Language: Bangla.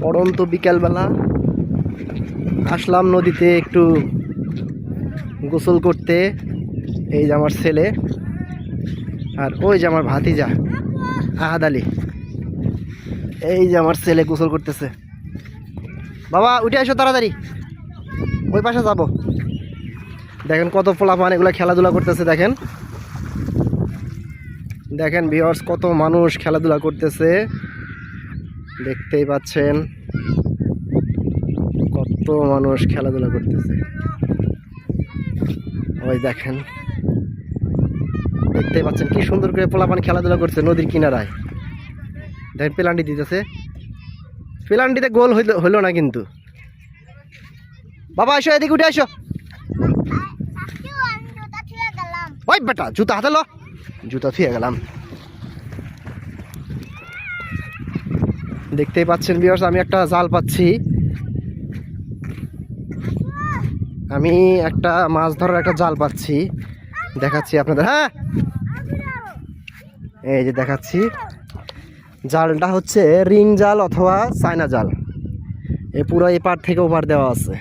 পড়ন্ত বিকেলবেলা আসলাম নদীতে একটু গোসল করতে। এই যে আমার ছেলে আর ওই যে আমার ভাতিজা আহাদ আলী। এই যে আমার ছেলে গোসল করতেছে। বাবা উঠে আসো তাড়াতাড়ি, ওই পাশে যাবো। দেখেন কত পোলাপান এগুলো খেলাধুলা করতেছে। দেখেন দেখেন ভিউয়ার্স, কত মানুষ খেলাধুলা করতেছে দেখতেই পাচ্ছেন। কত মানুষ খেলাধুলা করতেছে, ওই দেখেন দেখতেই পাচ্ছেন কি সুন্দর করে পোলাপান খেলাধুলা করছে নদীর কিনারায়। দেখেন পেলান্টি দিতেছে, পেলান্টিতে গোল হইলো না কিন্তু। বাবা আসো এদিকে, উঠে আসো। ওই বেটা জুতা হাতে লো, জুতা থুয়ে গেলাম। দেখতেই পাচ্ছেন ভিউয়ার্স, আমি একটা জাল পাচ্ছি। আমি একটা মাছ ধরার একটা জাল পাচ্ছি, দেখাচ্ছি আপনাদের। হ্যাঁ এই যে দেখাচ্ছি, জালটা হচ্ছে রিং জাল অথবা চায়না জাল। এই পুরো এপার থেকে ওপার দেওয়া আছে।